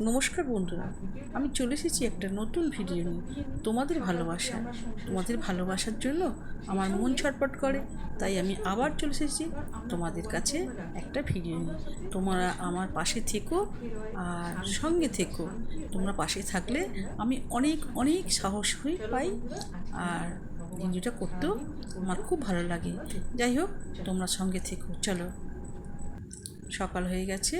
নমস্কার বন্ধুরা, আমি চলে এসেছি একটা নতুন ভিডিও নিয়ে। তোমাদের ভালোবাসার জন্য আমার মন ছটফট করে, তাই আমি আবার চলে এসেছি তোমাদের কাছে একটা ভিডিও নিয়ে। তোমরা আমার পাশে থেকো আর সঙ্গে থেকো। তোমরা পাশে থাকলে আমি অনেক অনেক সাহস পাই, আর ভিডিওটা করতেও আমার খুব ভালো লাগে। যাই হোক, তোমরা সঙ্গে থেকো। চলো, সকাল হয়ে গেছে।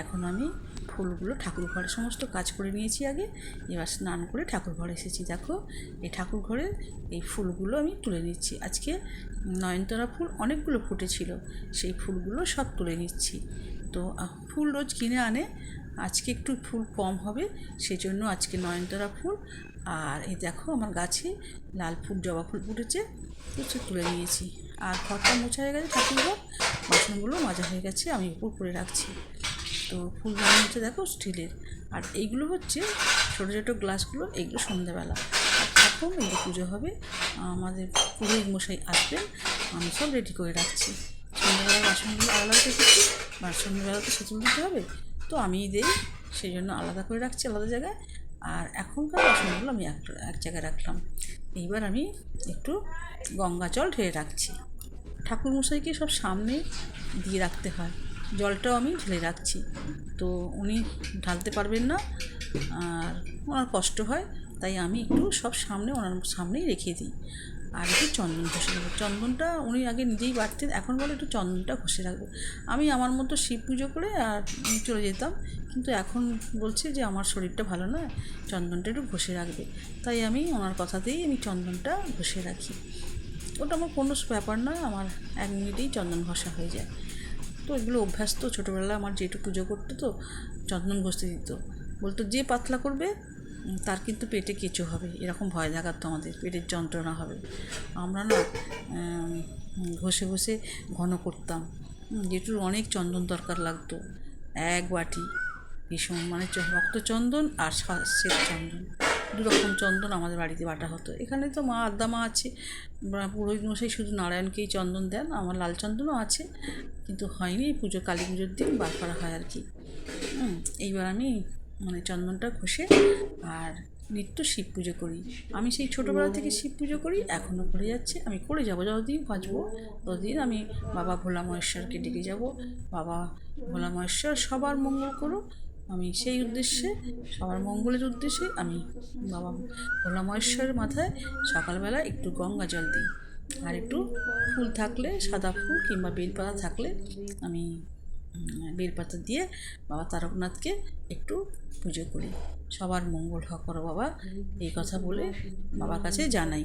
এখন আমি ফুলগুলো ঠাকুর ঘরে সমস্ত কাজ করে নিয়েছি আগে। এবার স্নান করে ঠাকুর ঘরে এসেছি। দেখো, এই ঠাকুর ঘরে এই ফুলগুলো আমি তুলে নিচ্ছি। আজকে নয়নতারা ফুল অনেকগুলো ফুটেছিল, সেই ফুলগুলো সব তুলে নিচ্ছি। তো ফুল রোজ কিনে আনে, আজকে একটু ফুল কম হবে, সেজন্য আজকে নয়নতারা ফুল। আর এই দেখো, আমার গাছে লাল ফুল, জবা ফুল ফুটেছে, কিছু তুলে নিয়েছি। আর ঘরটা মোছা হয়ে গেছে, ঠাকুরঘর, বাসনগুলো মাজা হয়ে গেছে, আমি উপর করে রাখছি। তো ফুলদানি হচ্ছে দেখো স্টিলের, আর এইগুলো হচ্ছে ছোটো ছোটো গ্লাসগুলো, এইগুলো সন্ধ্যাবেলা। আর এখন এই যে পুজো হবে, আমাদের পুরোহিত মশাই আসবেন, আমি সব রেডি করে রাখছি। সন্ধ্যাবেলা বাসনগুলো আলাদা রেখেছি, সন্ধ্যাবেলা তো সেতুল দিতে হবে, তো আমিই দিই, সেই জন্য আলাদা করে রাখছি আলাদা জায়গায়। আর এখনকার বাসনগুলো আমি এক জায়গায় রাখলাম। এইবার আমি একটু গঙ্গা জল ঢেলে রাখছি। ঠাকুরমশাইকে সব সামনে দিয়ে রাখতে হয়, জলটাও আমি ঢেলে রাখছি। তো উনি ঢালতে পারবেন না, আর ওনার কষ্ট হয়, তাই আমি একটু সব সামনে ওনার সামনেই রেখে দিই। আর একটু চন্দন ঘষে দেবো। চন্দনটা উনি আগে নিজেই বাড়তেন, এখন বলে একটু চন্দনটা ঘষে রাখবো। আমি আমার মতো শিব পুজো করে আর চলে যেতাম, কিন্তু এখন বলছে যে আমার শরীরটা ভালো নয়, চন্দনটা একটু ঘষে রাখবে, তাই আমি ওনার কথাতেই আমি চন্দনটা ঘষে রাখি। ওটা আমার কোনো ব্যাপার না, আমার 1 মিনিটেই চন্দন ঘষা হয়ে যায়। তো এগুলো অভ্যাস, তো ছোটোবেলায় আমার যেটু পুজো করতো তো চন্দন ঘষতে দিত, বলতো যে পাতলা করবে তার কিন্তু পেটে কেঁচো হবে, এরকম ভয় দেখাতো, আমাদের পেটের যন্ত্রণা হবে। আমরা না ঘষে ঘষে ঘন করতাম, যেটুর অনেক চন্দন দরকার লাগতো। 1 বাটি ভীষণ মানে রক্ত চন্দন আর শ্বেত চন্দন, 2 রকম চন্দন আমাদের বাড়িতে বাটা হতো। এখানে তো মা আদ্যা মা আছে, পুরোহিত মশাই শুধু নারায়ণকেই চন্দন দেন, আমার লাল চন্দনও আছে, কিন্তু হয়নি, পুজো কালী পুজোর দিন বার করা হয় আর কি। এইবার আমি মানে চন্দনটা ঘষে আর নিত্য শিব পুজো করি। আমি সেই ছোটোবেলা থেকে শিব পুজো করি, এখনও করে যাচ্ছে, আমি করে যাবো, যতদিন বাঁচবো ততদিন আমি বাবা ভোলা মহেশ্বরকে ডেকে যাব। বাবা ভোলা মহেশ্বর সবার মঙ্গল করো, আমি সেই উদ্দেশ্যে, সবার মঙ্গলের উদ্দেশ্যে আমি বাবা ভোলা মহেশ্বরের মাথায় সকালবেলা একটু গঙ্গা জল দিই। আর একটু ফুল থাকলে, সাদা ফুল কিংবা বেলপাতা থাকলে আমি বেলপাতা দিয়ে বাবা তারকনাথকে একটু পুজো করি। সবার মঙ্গল করো বাবা, এই কথা বলে বাবার কাছে জানাই।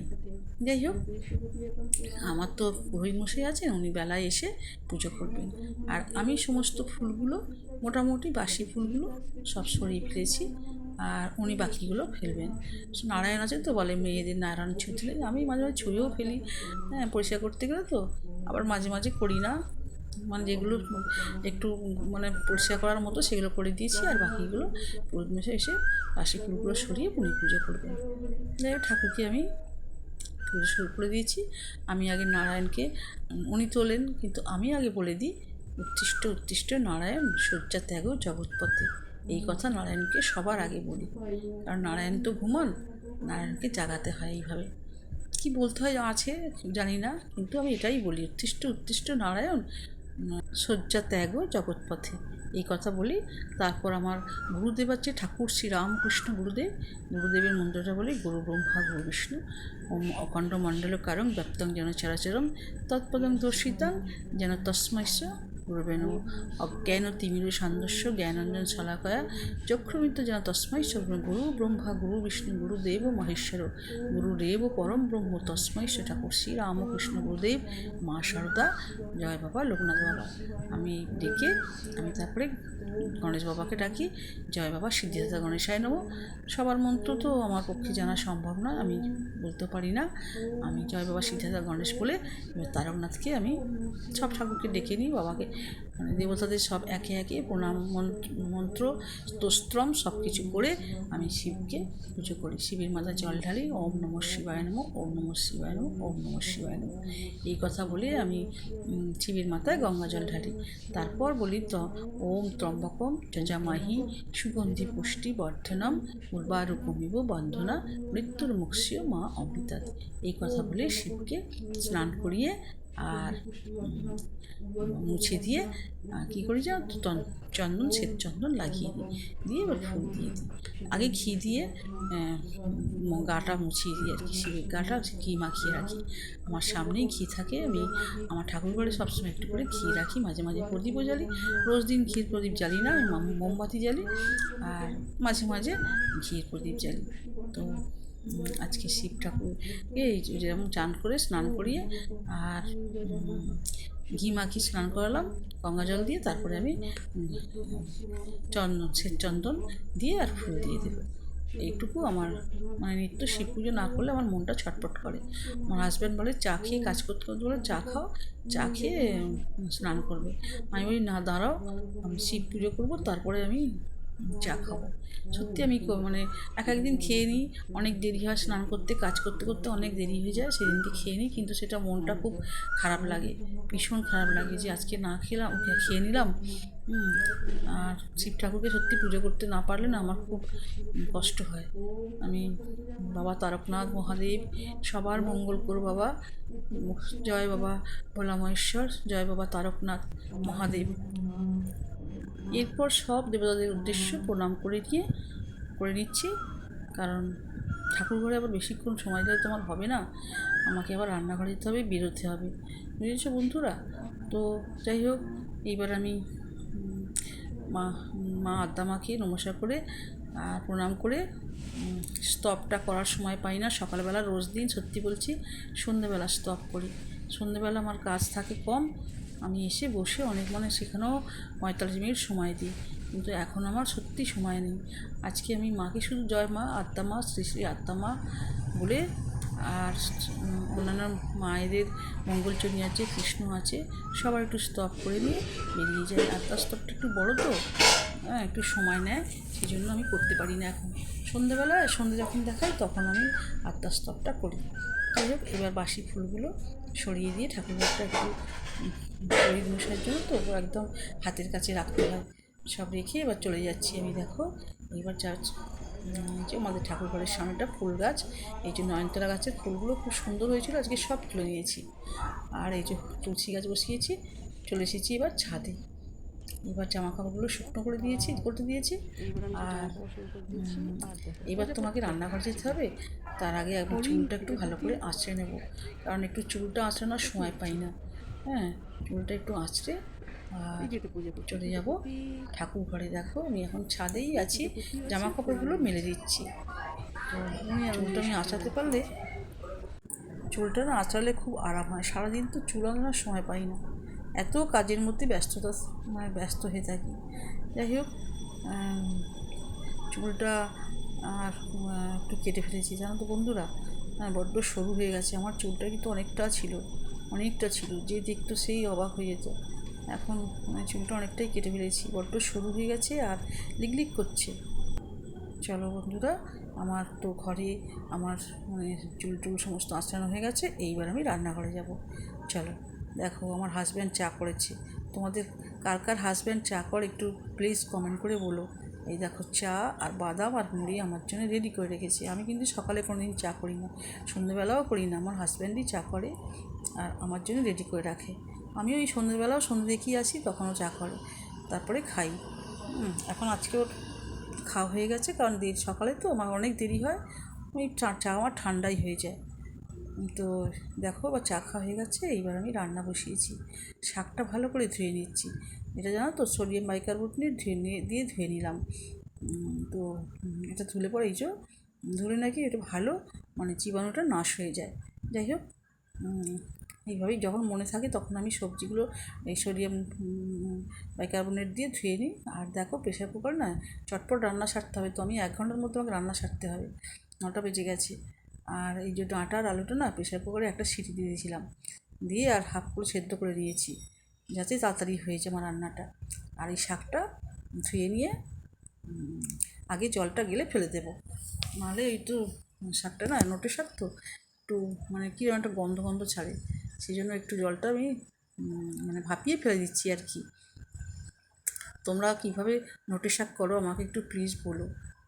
যাই হোক, আমার তো পুরোহিত মশাই আছেন, উনি বেলায় এসে পুজো করবেন। আর আমি সমস্ত ফুলগুলো, মোটামুটি বাসি ফুলগুলো সব সরিয়ে ফেলেছি, আর উনি বাকিগুলো ফেলবেন। নারায়ণ আছে তো, বলে মেয়েদের নারায়ণ ছুঁলে, আমি মাঝে মাঝে ছুঁয়েও ফেলি, পরিষ্কার করতে গেলে তো, আবার মাঝে মাঝে করি না, মানে যেগুলো একটু মানে পরিষ্কার করার মতো সেগুলো করে দিয়েছি, আর বাকিগুলো পুরোহিত মশাই এসে বাসি ফুলগুলো সরিয়ে উনি পুজো করবেন। যাই হোক, ঠাকুরকে আমি পুজো শুরু করে দিয়েছি। আমি আগে নারায়ণকে, উনি তোলেন, কিন্তু আমি আগে বলে দিই, উত্তিষ্ট উত্তিষ্ট নারায়ণ, শয্যা ত্যাগ জগৎপথে, এই কথা নারায়ণকে সবার আগে বলি। কারণ নারায়ণ তো ঘুমান, নারায়ণকে জাগাতে হয় এইভাবে। কি বলতে হয় আছে জানি না, কিন্তু আমি এটাই বলি, উত্তিষ্ট উত্তিষ্ট নারায়ণ, শয্যা ত্যাগ জগৎপথে, এই কথা বলি। তারপর আমার গুরুদেব আছে ঠাকুর শ্রী রামকৃষ্ণ গুরুদেব, গুরুদেবের মন্ত্রটা বলি, গুরু ব্রহ্মা গুরু বিষ্ণু, ওম অখণ্ড মণ্ডল কারং ব্যক্তং যেন চরাচরম তৎপদং দর্শিতাং যেন তস্মৈস্য গুরুবে নমঃ। অজ্ঞান তিমির সান্দস্য জ্ঞানঞ্জন শলাকয়া চক্ষুমিত্র যেন তস্মৈ গুরু ব্রহ্মা গুরু বিষ্ণু গুরুদেব মহেশ্বর গুরুদেব পরম ব্রহ্ম তস্মৈ ঠাকুর শ্রী রামকৃষ্ণ গুরুদেব, মা শারদা, জয় বাবা লোকনাথ বাবা। আমি ডেকে আমি তারপরে গণেশ বাবাকে ডাকি, জয় বাবা সিদ্ধিদাতা গণেশায় নমঃ। সবার মন্ত্র তো আমার পক্ষে জানা সম্ভব নয়, আমি বলতে পারি না। আমি জয় বাবা সিদ্ধিদাতা গণেশ বলে এবার তারকনাথকে আমি সব ঠাকুরকে ডেকে নিই, বাবাকে মানে দেবতাদের সব একে একে প্রণাম মন্ত্র স্তোত্রম সব কিছু করে আমি শিবকে পুজো করি। শিবের মাথায় জল ঢালি, ওম নমঃ শিবায় নমঃ, ওম নমঃ শিবায় নমঃ, ওম নমঃ শিবায় নমঃ, এই কথা বলে আমি শিবের মাথায় গঙ্গা জল ঢালি। তারপর বলি ওম ত্রম্বকম যজামহি সুগন্ধি পুষ্টি বর্ধনম উর্বারুকমিব বন্ধনা মৃত্যুর্মুক্ষীয় মা অমৃতাৎ, এই কথা বলে শিবকে স্নান করিয়ে আর মুছে দিয়ে কী করি জানো তো, চন্দন শ্বেত চন্দন লাগিয়ে দিই, দিয়ে এবার ফুল দিয়ে দিই। আগে ঘি দিয়ে গাটা মুছিয়ে দিই আর কি, শিবের গাটা ঘি মাখিয়ে রাখি। আমার সামনেই ঘি থাকে, আমি আমার ঠাকুর ঘরে সবসময় একটু করে ঘি রাখি, মাঝে মাঝে প্রদীপও জ্বালি। রোজ দিন ঘির প্রদীপ জ্বালি না, আমি মোমবাতি জ্বালি আর মাঝে মাঝে ঘির প্রদীপ জ্বালি। তো আজকে শিব ঠাকুরকে যেরকম চান করে স্নান করিয়ে আর ঘি মাখিয়ে স্নান করালাম গঙ্গা জল দিয়ে, তারপরে আমি শ্বেত চন্দন দিয়ে আর ফুল দিয়ে দেবো। এইটুকু আমার মানে নিত্য শিব পুজো না করলে আমার মনটা ছটফট করে। আমার হাজব্যান্ড বলে চা খেয়ে কাজ করতে করতে বলে চা খাও, চা খেয়ে স্নান করবে। আমি বলি না, দাঁড়াও, আমি শিব পুজো করবো তারপরে আমি চা খাবো। সত্যি আমি মানে একদিন খেয়ে নিই, অনেক দেরি হয় স্নান করতে, কাজ করতে করতে অনেক দেরি হয়ে যায়, সেদিনকে খেয়ে নিই, কিন্তু সেটা মনটা খুব খারাপ লাগে, ভীষণ খারাপ লাগে যে আজকে না খেলাম, খেয়ে নিলাম। আর শিব ঠাকুরকে সত্যি পুজো করতে না পারলে না আমার খুব কষ্ট হয়। আমি বাবা তারকনাথ মহাদেব সবার মঙ্গল করো বাবা, জয় বাবা ভোলা মহেশ্বর, জয় বাবা তারকনাথ মহাদেব। এরপর সব দেবতাদের উদ্দেশ্য প্রণাম করে নিচ্ছি, কারণ ঠাকুর ঘরে আবার বেশিক্ষণ সময় দিলে তোমার হবে না, আমাকে আবার রান্নাঘরে যেতে হবে, বেরোতে হবে, বুঝেছো বন্ধুরা। তো যাই হোক, এইবার আমি মা আদ্দামাকে নমস্কার করে প্রণাম করে স্তবটা করার সময় পাই না সকালবেলা, রোজ দিন সত্যি বলছি সন্ধ্যেবেলা স্তব করি। সন্ধ্যেবেলা আমার কাজ থাকে কম, আমি এসে বসে অনেক সেখানেও 45 মিনিট সময় দিই, কিন্তু এখন আমার সত্যি সময় নেই। আজকে আমি মাকে শুধু জয় মা আদ্দামা শ্রী শ্রী আদ্দামা বলে, আর অন্যান্য মায়েদের মঙ্গলচরী আছে, কৃষ্ণ আছে, সবার একটু স্তব করে নিয়ে বেরিয়ে যায়। আত্মার স্তবটা একটু বড়ো তো, একটু সময় নেয়, সেই জন্য আমি করতে পারি না এখন। সন্ধ্যে যখন দেখাই তখন আমি আত্মার স্তবটা করি। যাই হোক, এবার বাসি ফুলগুলো সরিয়ে দিয়ে ঠাকুরঘরটা একটু শরীর মশার জন্য তো একদম হাতের কাছে রাখতে হয়, সব রেখে এবার চলে যাচ্ছি আমি। দেখো এবার যে আমাদের ঠাকুর ঘরের সামনেটা ফুল গাছ, এই যে নয়নতারা গাছের ফুলগুলো খুব সুন্দর হয়েছিল, আজকে সব তুলে নিয়েছি। আর এই যে তুলসী গাছ বসিয়েছি, চলে এসেছি এবার ছাদে। এবার জামা কাপড়গুলো শুকনো করতে দিয়েছি। আর এবার তোমাকে রান্নাঘর যেতে হবে, তার আগে একবার চুলটা একটু ভালো করে আঁচড়ে নেব, কারণ একটু চুলটা আঁচড়ানোর সময় পাই না। চুলটা একটু আঁচড়ে আর চলে যাব ঠাকুর ঘরে। দেখো আমি এখন ছাদেই আছি, জামা কাপড়গুলো মেলে দিচ্ছি। তো চুলটা আমি আঁচড়াতে পারলে, চুলটা না আঁচড়ালে খুব আরাম হয়। সারাদিন তো চুল আঁচড়ানোর সময় পাই না, এত কাজের মধ্যে ব্যস্ত হয়ে থাকি। যাই হোক, চুলটা আর একটু কেটে ফেলেছি, জানো তো বন্ধুরা, বড্ড সরু হয়ে গেছে। আমার চুলটা কিন্তু অনেকটা ছিল, যে দেখতো সেই অবাক হয়ে যেত। এখন চুলটা অনেকটাই কেটে ফেলেছি, বড্ড সরু হয়ে গেছে আর লিকলিক করছে। চলো বন্ধুরা, আমার তো ঘরে আমার চুল সমস্ত আঁচড়ানো হয়ে গেছে, এইবার আমি রান্নাঘরে যাব। চলো, দেখো আমার হাজব্যান্ড চা করেছে। তোমাদের কার হাজব্যান্ড চা করে একটু প্লিজ কমেন্ট করে বলো। এই দেখো চা আর বাদাম আর মুড়ি আমার জন্য রেডি করে রেখেছি। আমি কিন্তু সকালে কোনোদিন চা করি না, সন্ধ্যেবেলাও করি না, আমার হাজব্যান্ডই চা করে আর আমার জন্য রেডি করে রাখে। আমি ওই সন্ধ্যেবেলাও সন্ধ্যে দেখি আসি, তখনও চা করে, তারপরে খাই। এখন আজকে ওর খাওয়া হয়ে গেছে, কারণ সকালে তো আমার অনেক দেরি হয়, ওই চা আমার ঠান্ডাই হয়ে যায়। তো দেখো বা চা খাওয়া হয়ে গেছে, এইবার আমি রান্না বসিয়েছি। শাকটা ভালো করে ধুয়ে নিচ্ছি, এটা জানো তো সোডিয়াম বাইকার্বনেট ধুয়ে নিলাম। তো এটা ধুলে পরে ধুলে নাকি এটা ভালো জীবাণুটা নাশ হয়ে যায়। যাই হোক, এইভাবেই যখন মনে থাকে তখন আমি সবজিগুলো এই সোডিয়াম বাইকার্বনেট দিয়ে ধুয়ে নিই। আর দেখো প্রেশার কুকার না চটপট রান্না সারতে হবে, তো আমি 1 ঘন্টার মধ্যে আমাকে রান্না সারতে হবে, 9টা বেজে গেছে। আর এই যে ডাঁটা আর আলুটা না প্রেশার কুকারে একটা সিটি দিয়ে দিয়েছিলাম, দিয়ে আর হাফ করে সেদ্ধ করে নিয়েছি। যাতে তাড়াতাড়ি হয়ে যায় আমার রান্নাটা। আর এই শাকটা ধুয়ে নিয়ে আগে জলটা গেলে ফেলে দেবো, নাহলে এই তো শাকটা না নোটে শাক তো একটু মানে কীরকম একটা গন্ধ গন্ধ ছাড়ে, সেই জন্য একটু জলটা আমি মানে ভাপিয়ে ফেলে দিচ্ছি আর কি। তোমরা কীভাবে নোটে শাক করো আমাকে একটু প্লিজ বলো,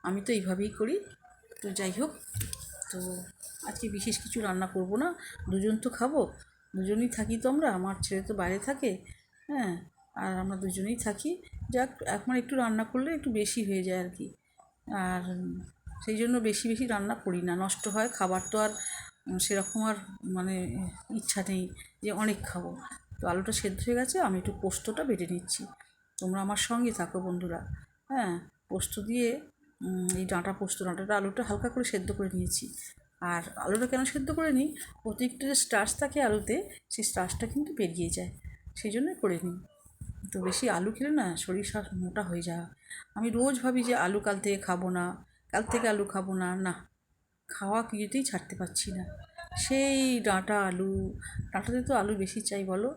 আমি তো এইভাবেই করি। তো যাই হোক, তো আজকে বিশেষ কিছু রান্না করব না, দুজন তো খাবো, দুজনেই থাকি তো আমরা, আমার ছেলে তো বাইরে থাকে, হ্যাঁ, আর আমরা দুজনেই থাকি। যাক, এখন একটু রান্না করলে একটু বেশি হয়ে যায় আর কি, আর সেই জন্য বেশি বেশি রান্না করি না, নষ্ট হয় খাবার তো, আর সেরকম আর মানে ইচ্ছা নেই যে অনেক খাবো। তো আলুটা সেদ্ধ হয়ে গেছে, আমি একটু পোস্তটা বেটে নিচ্ছি, তোমরা আমার সঙ্গে থাকো বন্ধুরা। হ্যাঁ, পোস্ত দিয়ে এই ডাঁটাটা আলুটা হালকা করে সেদ্ধ করে নিয়েছি। আর আলুটা কেন সেদ্ধ করে নিই, অতিরিক্ত যে স্টার্চ থাকে আলুতে, সেই স্টার্চটা কিন্তু বেরিয়ে যায়, সেই জন্যই করে নিই। তো বেশি আলু খেলে না শরীর সব মোটা হয়ে যায়। আমি রোজ ভাবি যে আলু কাল থেকে খাবো না, কাল থেকে আলু খাবো না, না, খাওয়া কিছুতেই ছাড়তে পারছি না। সেই ডাঁটাতে তো আলু বেশি চাই বলো।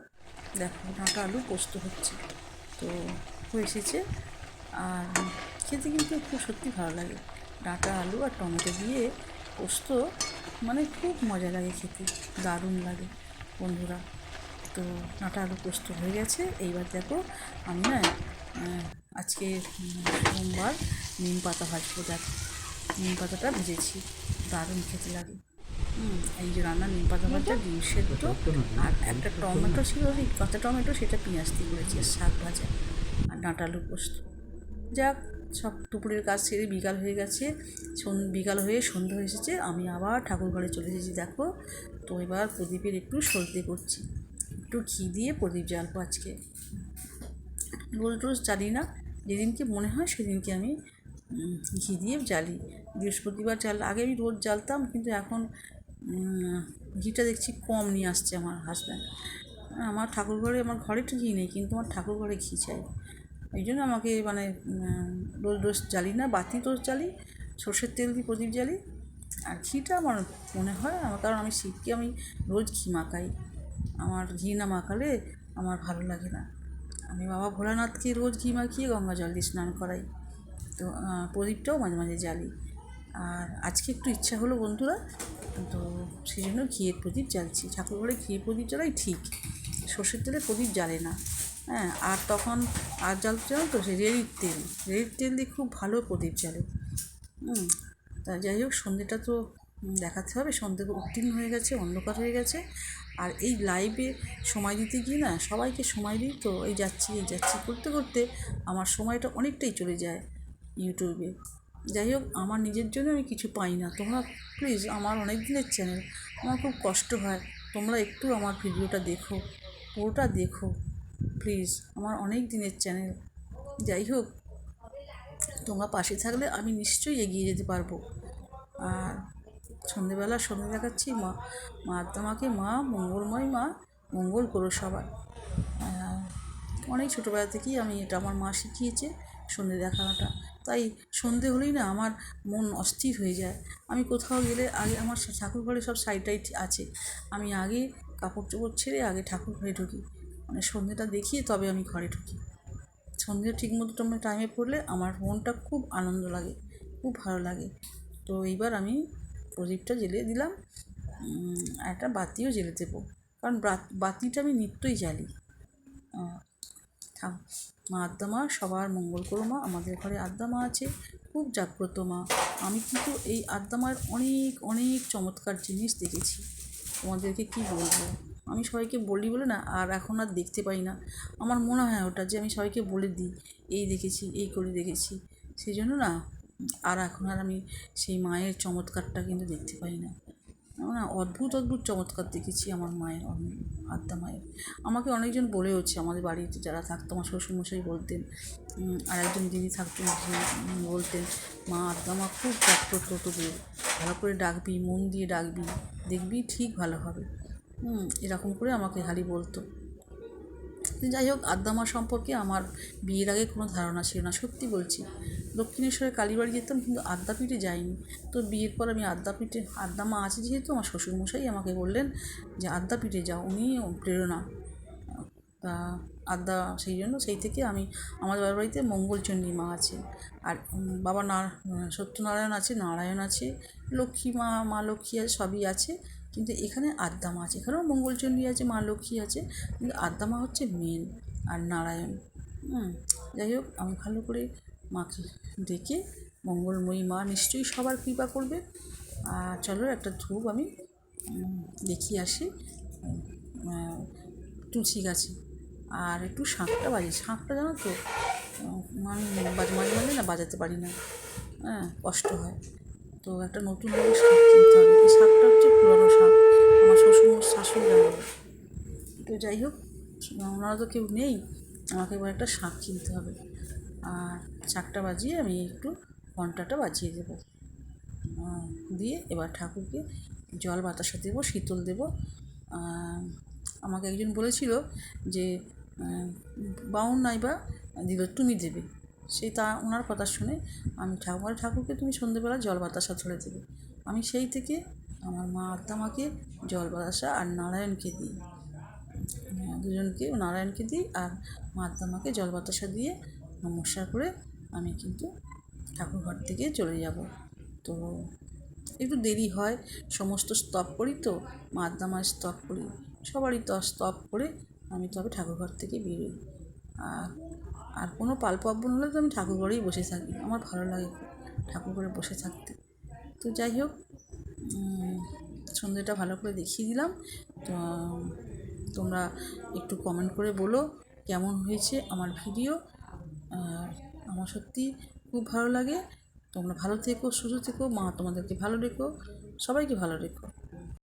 দেখো ডাঁটা আলু পোস্ত হচ্ছে, তো হয়ে এসেছে, আর খেতে কিন্তু খুব সত্যি ভালো লাগে। ডাঁটা আলু আর টমেটো দিয়ে পোস্ত মানে খুব মজা লাগে খেতে, দারুণ লাগে বন্ধুরা। তো ডাঁটা আলু পোস্ত হয়ে গেছে। এইবার দেখো আমি না আজকে সোমবার নিম পাতা ভাজবো। দেখো নিম পাতাটা ভেজেছি, দারুণ খেতে লাগে। এই যে রান্না নিম পাতা ভাজা, ডিম সেদ্ধ, আর একটা টমেটো ছিল, ওই কাঁচা টমেটো, সেটা পেঁয়াজ দিয়ে করেছি, আর শাক ভাজা, আর ডাঁটা আলু পোস্ত। যাক, সব দুপুরের কাজ সেরে বিকাল হয়ে গেছে, বিকাল হয়ে সন্ধ্যা হয়ে এসেছে, আমি আবার ঠাকুর ঘরে চলে এসেছি। দেখো, তো এবার প্রদীপের একটু সলতে করছি, একটু ঘি দিয়ে প্রদীপ জ্বালবো আজকে। রোজ রোজ জ্বালি না, যেদিনকে মনে হয় সেদিনকে আমি ঘি দিয়ে জ্বালি। বৃহস্পতিবার আগে আমি রোজ জ্বালতাম, কিন্তু এখন ঘিটা দেখছি কম নিয়ে আসছে আমার হাজব্যান্ড। আমার ঠাকুরঘরে, আমার ঘরে তো ঘি নেই, কিন্তু আমার ঠাকুরঘরে ঘি চাই, এই জন্য আমাকে মানে রোজ রোজ জ্বালি না, বাতি রোজ জ্বালি, সর্ষের তেল দিয়ে প্রদীপ জ্বালি। আর ঘিটা আমার মনে হয় কারণ আমি শিবকে আমি রোজ ঘি মাখাই, আমার ঘি না মাখালে আমার ভালো লাগে না। আমি বাবা ভোলানাথকে রোজ ঘি মাখিয়ে গঙ্গা জল দিয়ে স্নান করাই, তো প্রদীপটাও মাঝে মাঝে জ্বালি। আর আজকে একটু ইচ্ছা হলো বন্ধুরা, তো সেই জন্য ঘিয়ের প্রদীপ জ্বালছি। ঠাকুরঘরে ঘিয়ের প্রদীপ জ্বালাই ঠিক, সর্ষের তেলে প্রদীপ জ্বালে না। হ্যাঁ, আর তখন আর জ্বালতে জানো তো, সে রেড়ির তেল দিয়ে খুব ভালো প্রদীপ জ্বালে। তা যাই হোক, সন্ধ্যেটা তো দেখাতে হবে, সন্ধ্যে উত্তীর্ণ হয়ে গেছে, অন্ধকার হয়ে গেছে। আর এই লাইভে সময় দিতে গিয়ে না, সবাইকে সময় দিই তো, এই যাচ্ছি করতে করতে আমার সময়টা অনেকটাই চলে যায় ইউটিউবে। যাই হোক, আমার নিজের জন্য আমি কিছু পাই না। তোমরা প্লিজ, আমার অনেক দিনের চ্যানেল, আমার খুব কষ্ট হয়, তোমরা একটু আমার ভিডিওটা দেখো, পুরোটা দেখো প্লিজ, আমার অনেক দিনের চ্যানেল। যাই হোক, তোমরা পাশে থাকলে আমি নিশ্চয়ই এগিয়ে যেতে পারবো। আর সন্ধেবেলা সন্ধে দেখাচ্ছি, মা তোমাকে, মা মঙ্গলময়, মা মঙ্গল করো সবার। অনেক ছোটোবেলা থেকেই আমি এটা আমার মা শিখিয়েছে, সন্ধে দেখানোটা। তাই সন্ধে হলেই না আমার মন অস্থির হয়ে যায়। আমি কোথাও গেলে আগে আমার ঠাকুর ঘরে সব সাইড আছে, আমি আগে কাপড় চোপড় ছেড়ে আগে ঠাকুর ঘরে ঢুকি, মানে সন্ধেটা দেখিয়ে তবে আমি ঘরে ঢুকি। সন্ধে ঠিকমতো তোমরা টাইমে পড়লে আমার মনটা খুব আনন্দ লাগে, খুব ভালো লাগে। তো এইবার আমি প্রদীপটা জ্বেলে দিলাম, একটা বাতিও জ্বেলে দেবো, কারণ বাতিটা আমি নিত্যই জ্বালি। মা আদ্যা মা সবার মঙ্গল করো মা। আমাদের ঘরে আদ্যা মা আছে, খুব জাগ্রত মা। আমি কিন্তু এই আদ্যা মায়ের অনেক অনেক চমৎকার জিনিস দেখেছি, তোমাদেরকে কি বলবো। আমি সবাইকে বলি বলে না, আর এখন আর দেখতে পাই না। আমার মনে হয় ওটা যে আমি সবাইকে বলে দিই, এই দেখেছি, এই করে দেখেছি, সেই জন্য না আর এখন আর আমি সেই মায়ের চমৎকারটা কিন্তু দেখতে পাই না। না, অদ্ভুত অদ্ভুত চমৎকার দেখেছি আমার মায়ের, আদ্যা মায়ের। আমাকে অনেকজন বলেওছে, আমাদের বাড়িতে যারা থাকতো, আমার শ্বশুরমশাই বলতেন, আর একজন দিদি থাকতেন, বলতেন, মা আদ্যা মা খুব জাগ্রত, তোদের ভালো করে ডাকবি, মন দিয়ে ডাকবি, দেখবি ঠিক ভালো হবে। এরকম করে আমাকে খালি বলতো। যাই হোক, আদ্যা মা সম্পর্কে আমার বিয়ের আগে কোনো ধারণা ছিল না, সত্যি বলছি। দক্ষিণেশ্বরে কালীবাড়ি যেতাম, কিন্তু আদ্যাপীঠে যাইনি। তো বিয়ের পর আমি আদ্যা মা আছে যেহেতু, আমার শ্বশুরমশাই আমাকে বললেন যে আদ্যাপীঠে যাও, উনি প্রেরণা। তা আদ্যা, সেই জন্য সেই থেকে আমি আমাদের বাবার বাড়িতে মঙ্গলচণ্ডী মা আছে, আর বাবা সত্যনারায়ণ আছে, নারায়ণ আছে, লক্ষ্মী মা, মা লক্ষ্মী আছে, সবই আছে, কিন্তু এখানে আদ্যা মা আছে। এখানেও মঙ্গলচণ্ডী আছে, মা লক্ষ্মী আছে, কিন্তু আদ্যা মা হচ্ছে মেন, আর নারায়ণ। যাই হোক, আমি ভালো করে মাকে ডেকে, মঙ্গলময়ী মা নিশ্চয়ই সবার কৃপা করবে। আর চলো একটা ধূপ আমি দেখিয়ে আসি তুলসী গাছে, আর একটু শাঁখটা বাজি। শাঁখটা জানো তো আমি মাঝে মাঝে না বাজাতে পারি না, কষ্ট হয়। তো একটা নতুন রকম শাঁখ কিনতে হবে। এই শাঁখটা হচ্ছে পুরনো শাঁখ, আমার শ্বশুর শাশুড়ি লাগাবে। তো যাই হোক, ওনারা তো কেউ নেই, আমাকে এবার একটা শাঁখ কিনতে হবে। আর শাঁখটা বাজিয়ে আমি একটু ঘন্টাটা বাজিয়ে দেবো, দিয়ে এবার ঠাকুরকে জল বাতাসা দেবো, শীতল দেবো। আমাকে একজন বলেছিল যে বাউন নাইবা দিল তুমি দেবে, সেই ওনার কথা শুনে আমি ঠাকুরকে তুমি সন্ধেবেলা জল বাতাসা ধরে দেবে। আমি সেই থেকে আমার মা আদ্যা মাকে জল বাতাসা আর নারায়ণকে দিই, দুজনকে, নারায়ণকে দিই আর মা আদ্যা মাকে জল বাতাসা দিয়ে নমস্কার করে আমি কিন্তু ঠাকুর ঘর থেকে চলে যাব। তো একটু দেরি হয়, সমস্ত স্তব করি, তো মা আদ্যা মায়ের স্তব করি, সবারই তো স্তব করে আমি তবে ঠাকুরঘর থেকে বেরোই। আর কোনো পার্বণ হলে তো আমি ঠাকুরঘরেই বসে থাকি, আমার ভালো লাগে ঠাকুরঘরে বসে থাকতে। তো যাই হোক, সন্ধ্যেটা ভালো করে দেখিয়ে দিলাম। তো তোমরা একটু কমেন্ট করে বলো কেমন হয়েছে আমার ভিডিও। আমার সত্যি খুব ভালো লাগে। তোমরা ভালো থেকো, সুস্থ থেকো, মা তোমাদেরকে ভালো রেখো, সবাইকে ভালো রেখো।